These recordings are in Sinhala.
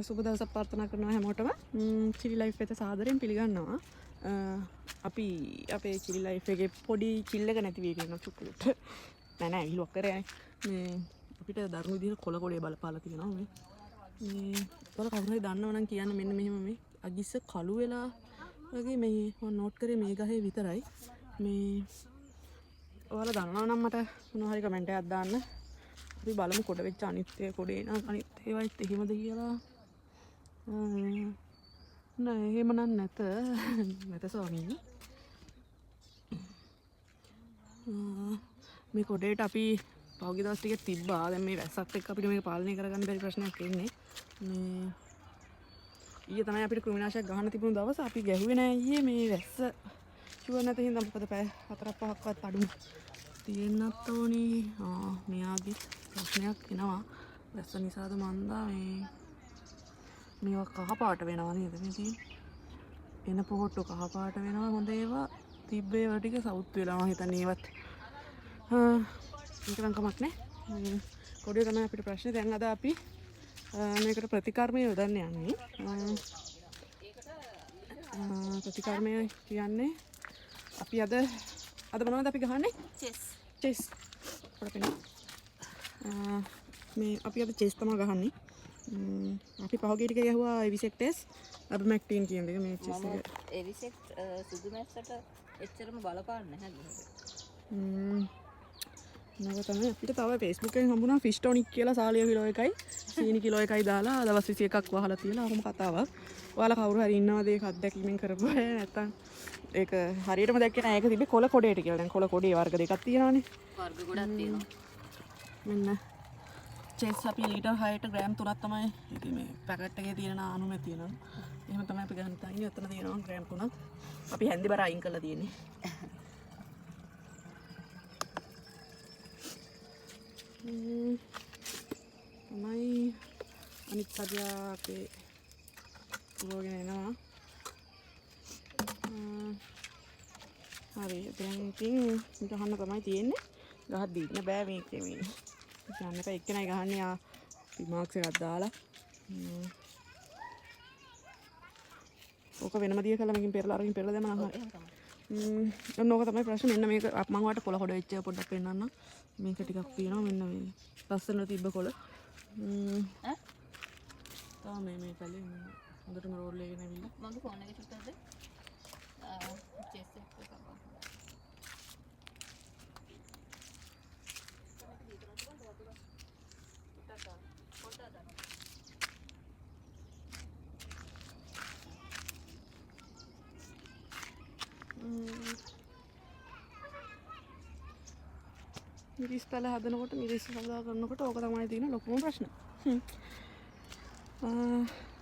සුබ දවසක් ප්‍රාර්ථනා කරනවා හැමෝටම. චිලි ලයිෆ් එක සාදරයෙන් පිළිගන්නවා. අපි අපේ චිලි ලයිෆ් එකේ පොඩි චිල් එක නැති වෙයි කියන චුට්ටුට. නෑ ඉලුවක් කරේ. මේ අපිට දරුණු විදිහට කොළ කොළේ බලපාලා තියෙනවා මේ. ඔයාලා කවුරු හරි දන්නව නම් කියන්න මෙන්න මෙහෙම මේ අගිස්ස කළු වෙලා වගේ මේ මම නෝට් කරේ මේ ගහේ විතරයි. මේ ඔයාලා දන්නවා නම් මට මොනවා හරි කමෙන්ට් එකක් දාන්න. අපි බලමු කොට වෙච්ච අනිත්‍ය කොටේ නම් අනිත් ඒවායිත් එහෙමද කියලා. නෑ එහෙම නම් නැත ස්වාමීනි. මේ කොටේට අපි පහුගිය දවස් ටිකේ තිබ්බා. දැන් මේ වැස්සත් එක්ක අපිට මේක පාලනය කරගන්න බැරි ප්‍රශ්නයක් එන්නේ. මේ ඊයේ තමයි අපිට කෘමිනාශයක් ගහන්න තිබුණු දවස අපි ගැහුවේ නෑ ඊයේ මේ වැස්ස ෂුවර් නැති හින්දා මොකද පැය 4-5ක්වත් අඩු තියෙන්නත් ඕනි. මෙයාගේ ප්‍රශ්නයක් එනවා. වැස්ස නිසාද මන්දා මේවා කහ පාට වෙනවා නේද මේ තියෙන්නේ. එන පොහොට්ටු කහ පාට වෙනවා. හොඳ ඒවා තිබ්බේ ඒවා ටික සවුත් වෙලා මම හිතන්නේ ඒවත් ඒක නම් කමක් නෑ. කොඩිය තමයි අපිට ප්‍රශ්නේ. දැන් අද අපි මේකට ප්‍රතිකර්මය යොදන්න යන්නේ. ප්‍රතිකර්මය කියන්නේ අපි අද මොනවද අපි ගහන්නේ? චෙස්. මේ අපි අද චෙස් තමයි ගහන්නේ. අපි පහුගිය ටික ගැහුවා එවිසෙක්ටස් අබමැක්ටින් කියන එක මේ චෙස් එක. එවිසෙක්ට් සුදු මැස්සට එච්චරම බලපාන්නේ නැහැ. නේද තමයි අපිට තව Facebook එකෙන් හම්බුණා ෆිෂ් ටොනික් කියලා සාලිය කිලෝ එකයි සීනි කිලෝ එකයි දාලා දවස් 21ක් වහලා තියලා අහම කතාවක්. ඔයාලා කවුරු හරි ඉන්නවද ඒක අත්දැකීමෙන් කරපු අය නැත්තම් ඒක හරියටම දැක්කේ නැහැ. ඒක තිබ්බේ කොළ කොඩේට කියලා. දැන් කොළ කොඩේ වර්ග දෙකක් තියෙනවානේ. වර්ග ගොඩක් තියෙනවා. මෙන්න චෙස් අපි ලීටර් 6ට ග්‍රෑම් 3ක් තමයි ඉතින් මේ පැකට් එකේ තියෙන අණුම තියෙනවා. එහෙම තමයි අපි ගන්න තන්නේ. ඔතන තියෙනවා ග්‍රෑම් 3ක්. අපි හැන්දි බර අයින් කරලා තියෙන්නේ. තමයි අනිත් පදියාගේ පුරෝගෙන එනවා. හරි දැන් ඉතින් ගහන්න තමයි තියෙන්නේ. ගහද්දි ඉන්න බෑ මේකේ මේ. ගන්න එපා එක්කෙනයි ගහන්නේ රිමාක්ස් එකක් දාලා. ඕක වෙනම දිය කළා මේකෙන් පෙරලා අරගෙන පෙරලා දැම්ම නම් හරි. ඕක තමයි ප්‍රශ්නේ. මෙන්න මේක මම ඔයාලට කොළ හොඩ වෙච්ච පොඩ්ඩක් පෙන්නන්නම්. මේක ටිකක් තියෙනවා මෙන්න මේ ලස්සන තිබ්බ කොළ. තාම මේ කලින් හොඳටම රෝල් එකේ නැවිලා. මම ෆෝන් එකේ චුට්ටක්ද? චෙස් එක කරපන්. මිරිස් පැල හදනකොට මිරිස් හදා කරනකොට ඕක තමයි තියෙන ලොකුම ප්‍රශ්න.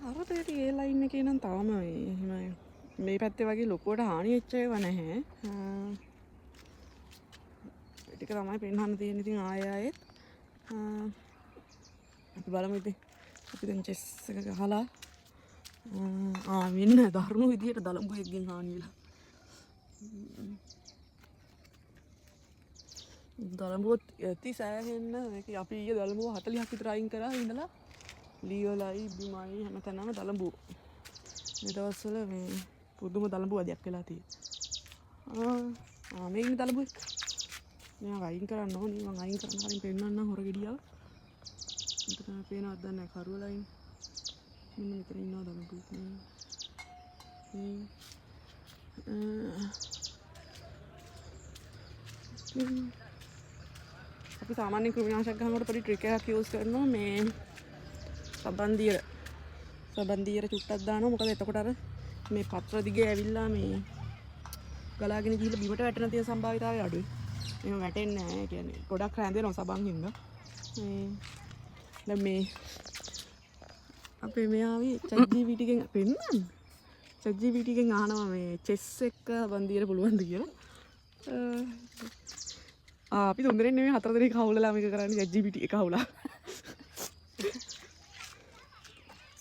අර දෙයට ඒ ලයින් එකේ නම් තාම එහෙම මේ පැත්තේ වගේ ලොකුවට හානි වෙච්ච ඒවා නැහැ. ඒ ටික තමයි පෙන්වන්න තියෙන්නේ. ඉතින් ආයෙත් අපි බලමු ඉතින්. අපි දැන් චෙස් එක ගහලා මෙන්න දරුණු විදියට දලඹු එකකින් හානි වෙලා. දලඹුවත් ඇති සෑහෙන්න මේක අපි ඊයේ දලඹුව 40ක් විතර අයින් කරා ඉඳලා ලීවලයි බිමයි හැමතැනම දලඹුව. මේ දවස්වල මේ පුදුම දලඹුව අධ්‍යක් වෙලා තියෙනවා. මේ ඉන්න දලඹුව මම අයින් කරන්න ඕනේ. මම අයින් කරන්න කලින් පෙන්නන්නම් හොර ගෙඩියව. මෙතන පේනවද නැහැ කරුවලයින්. මෙන්න මෙතන ඉන්නවා දලඹුව. අපි සාමාන්‍ය කෘමිනාශක ගහනකොට පොඩි ට්‍රික් එකක් යූස් කරනවා. මේ සබන්දියර චුට්ටක් දානවා. මොකද එතකොට අර මේ පත්‍ර දිගේ ඇවිල්ලා මේ ගලාගෙන ගිහිල්ලා බිමට වැටෙන තියෙන සම්භාවිතාවය අඩුයි. මේව වැටෙන්නේ නැහැ. කියන්නේ ගොඩක් රැඳෙනවා සබන් හින්දා. දැන් මේ අපේ මෙයාවේ ChatGPT එකෙන් පෙන්නන්නේ. ChatGPT එකෙන් අහනවා මේ චෙස් එක සබන්දියර පුළුවන්ද කියලා. අපි තුන්දෙනෙක් නෙමෙයි 4 දෙනෙක් හවුලලා මේක කරන්නේ ChatGPT එක හවුලා.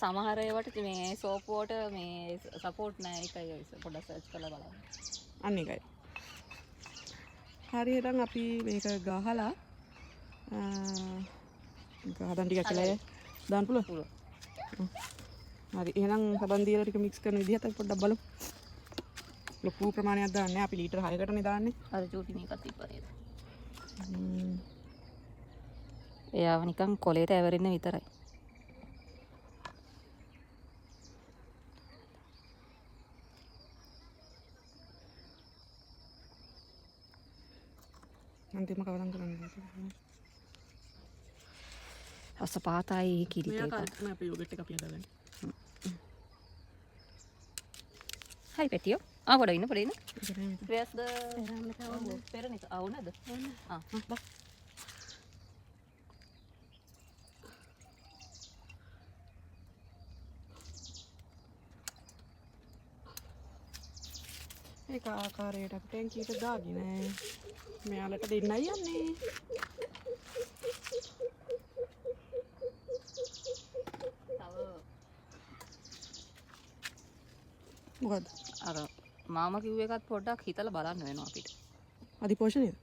සමහර ඒවට මේ සෝප් වෝටර් මේ සපෝට් නැහැ. ඒකයි පොඩ්ඩක් සර්ච් කරලා බලන්න. අන්න එකයි. හරි එහෙනම් අපි මේක ගහලා ගහදන් ටිකක් කියලා දාන්න පුළුවන්. හරි එහෙනම් සබන් දීලා ටික මික්ස් කරන විදිහත් අපි පොඩ්ඩක් බලමු. ලොකු ප්‍රමාණයක් දාන්නේ අපි ලීටර් 6කටනේ දාන්නේ. අර චූටි මේකක් තිබ්බා නේද? එයාව නිකන් කොලේට ඇවරෙන්න විතරයි. අන්තිම කවදම් කරන්නේ. අස පාතයි කිරිත එක. මේ අපි යෝගට් එක අපි හදාගන්න. හයි පෙටියෝ. පොඩ ඉන්න. Where's the parent? అవునද? බා. ඒක ආකාරයට අපි ටැංකියට දාගෙන මෙයාලට දෙන්නයි යන්නේ. මොකද? අර මාමා කිව්ව එකත් පොඩ්ඩක් හිතලා බලන්න වෙනවා අපිට. අධිපෝෂණයද?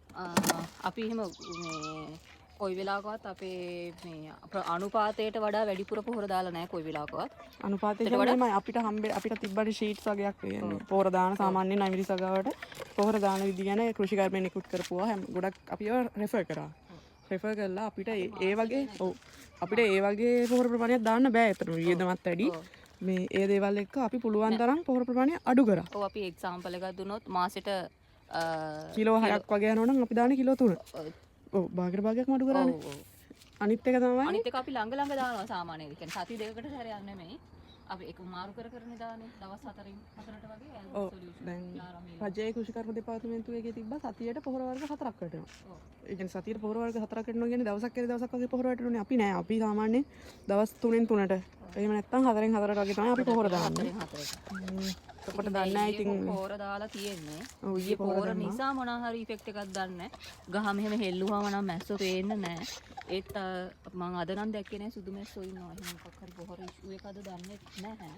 අපි එහෙම මේ කොයි වෙලාවකවත් අපේ මේ අනුපාතයට වඩා වැඩිපුර පොහොර දාලා නැහැ කොයි වෙලාවකවත්. අනුපාතයට වඩා අපිට අපිට තිබ්බට ෂීට්ස් වගේක් කියන්නේ පොහොර දාන සාමාන්‍යයෙන් අවිරි සගාවට පොහොර දාන විදි ගැන කෘෂිකර්මයෙන් නිකුත් කරපුවා හැම ගොඩක් අපිව රෙෆර් කරා. රෙෆර් කරලා අපිට ඒ වගේ අපිට ඒ වගේ පොහොර ප්‍රමාණයක් දාන්න බෑ ඒතර වියදමත් වැඩි. මේ ඒ දේවල් එක්ක අපි පුළුවන් තරම් පොහොර ප්‍රමාණය අඩු කරා. ඔව් අපි එක්සැම්පල් එකක් දුන්නොත් මාසෙට කිලෝ 6ක් වගේ යනවනම් අපි දාන්නේ කිලෝ 3. ඔව් භාගයක් අඩු කරානේ. අනිත් එක තමයි අනිත් එක අපි ළඟ දානවා සාමාන්‍යයෙන්. ඒ කියන්නේ සති දෙකකට සැරයක් නෙමෙයි. අපි ඒක මාරු කරනේ දාන්නේ දවස් 4ට වගේ. ඔව් දැන් රජයේ කෘෂිකර්ම දෙපාර්තමේන්තුවේ එකේ තිබ්බා සතියට පොහොර වර්ග 4ක් වැටෙනවා. ඒ කියන්නේ සතියට පොහොර වර්ග 4ක් වැටෙනවා කියන්නේ දවසක් ඇරි දවසක් වගේ පොහොර වැටෙනුනේ. අපි නෑ. අපි සාමාන්‍යයෙන් දවස් 3න් 3ට. එහෙම නැත්නම් 4න් 4ට වගේ තමයි අපි පොහොර දාන්නේ. 4ට දාන්නේ නැහැ ඉතින් පොහොර දාලා තියෙන්නේ. ඔව් ඊයේ පොහොර නිසා මොනවා හරි ඉෆෙක්ට් එකක් ගන්න. ගහ මෙහෙම හෙල්ලුවාම නම් මැස්සෝ පේන්නේ නැහැ. ඒත් මම අද නම් දැක්කේ නැහැ සුදු මැස්සෝ ඉන්නවා. එහෙනම් මොකක් හරි පොහොර ඉෂුව එකද දන්නේ නැහැ.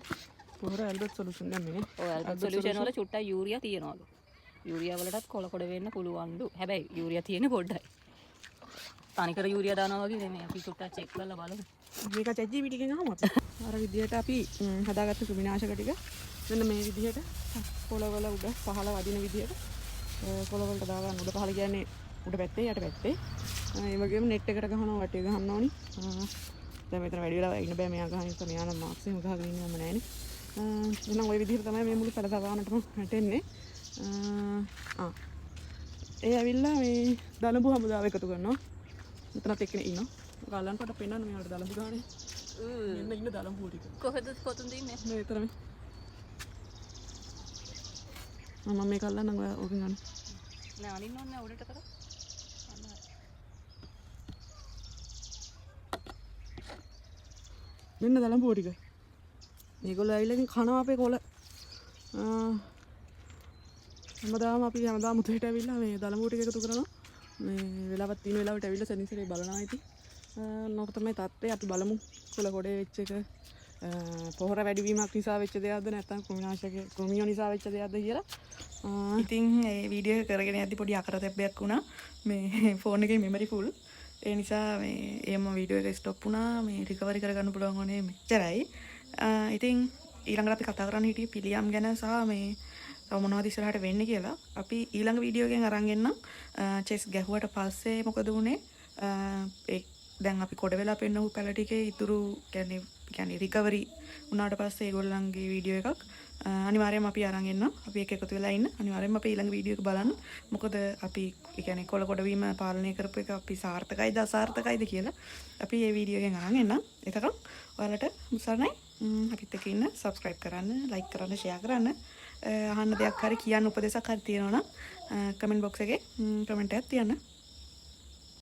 පොහොර ඇල්බර්ට් සොලියුෂන් ගන්නේ. ඔය ඇල්බර්ට් සොලියුෂන් වල චුට්ටක් යූරියා තියනවලු. යූරියා වලටත් කොළ කොට වෙන්න පුළුවන්ලු. හැබැයි යූරියා තියෙන්නේ පොඩ්ඩයි. තනිකර යූරියා දානවා වගේ නෙමෙයි. අපි චුට්ටක් චෙක් කරලා බලමු. මේක ChatGPT එකෙන් අහමු අපි. අර විදියට අපි හදාගත්ත කෘමිනාශක ටික මෙන්න මේ විදිහට පොළවල උඩ පහළ වදින විදිහට පොළවලට දාගන්න. උඩ පහළ කියන්නේ උඩ පැත්තේ යට පැත්තේ. ඒ වගේම net එකට ගහනවා වටේ ගහන්න ඕනි. දැන් මෙතන වැඩි වෙලා ඉන්න බෑ මෙයා ගහන නිසා මෙයා නම් මාක්ස් එහෙම ගහගෙන ඉන්නවම නෑනේ. එහෙනම් ওই විදිහට තමයි මේ මුළු පැල තවානටම හැටෙන්නේ. ඒ ඇවිල්ලා මේ දලඹු හමුදාව එකතු කරනවා. මෙතනත් එක්කෙනෙක් ඉන්නවා. ගාලන් කොට පෙන්නන්න මෙයාට දලඹු ගානේ. ඉන්න දලඹු ටික. කොහෙද පොතුන් දින්නේ? මේ විතරනේ. මම මේක අල්ලන්නම් ඔය ඕකෙන් ගන්න. නෑ අනින්න ඕනේ උඩට කරා. මෙන්න දලඹු ටික. මේගොල්ලෝ ඇවිල්ලා ඉතින් කනවා අපේ කොළ. හැමදාම මුතේට ඇවිල්ලා මේ දලඹු ටික එකතු කරනවා. මේ වෙලාවක් තියෙන වෙලාවට ඇවිල්ලා සෙනසෙලේ බලනවා ඉතින්. නොක තමයි තත්ත්වය අපි බලමු කොළ ගොඩේ වෙච්ච එක පොහොර වැඩිවීමක් නිසා වෙච්ච දෙයක්ද නැත්නම් කෘමියෝ නිසා වෙච්ච දෙයක්ද කියලා. ඉතින් මේ වීඩියෝ එක කරගෙන යද්දි පොඩි අකරතැබ්බයක් වුණා. මේ ෆෝන් එකේ මෙමරි ෆුල්. ඒ නිසා මේ එහෙම වීඩියෝ එක ස්ටොප් වුණා. මේ රිකවරි කරගන්න පුළුවන් වුණේ මෙච්චරයි. ඉතින් ඊළඟට අපි කතා කරන්න හිටියේ පිළියම් ගැන සහ මේ තව මොනවද ඉස්සරහට වෙන්නේ කියලා. අපි ඊළඟ වීඩියෝ එකෙන් අරන් එන්නම්. චෙස් ගැහුවට පස්සේ මොකද වුනේ? දැන් අපි කොට වෙලා පෙන්නපු පැල ටිකේ ඉතුරු කියන්නේ රිකවරි වුණාට පස්සේ ඒගොල්ලන්ගේ වීඩියෝ එකක් අනිවාර්යයෙන්ම අපි අරන් එන්නම්. අපි එක එකතු වෙලා ඉන්න. අනිවාර්යයෙන්ම අපි ඊළඟ වීඩියෝ එක බලන්න. මොකද අපි කියන්නේ කොළ කොටවීම පාලනය කරපු එක අපි සාර්ථකයිද අසාර්ථකයිද කියලා අපි මේ වීඩියෝ එකෙන් අරන් එන්නම්. එතකන් ඔයාලට මුසරණයි අපිත් එක්ක ඉන්න subscribe කරන්න, like කරන්න, share කරන්න. අහන්න දෙයක් හරි කියන්න උපදේශයක් හරි තියෙනවා නම් comment box එකේ comment එකක් තියන්න.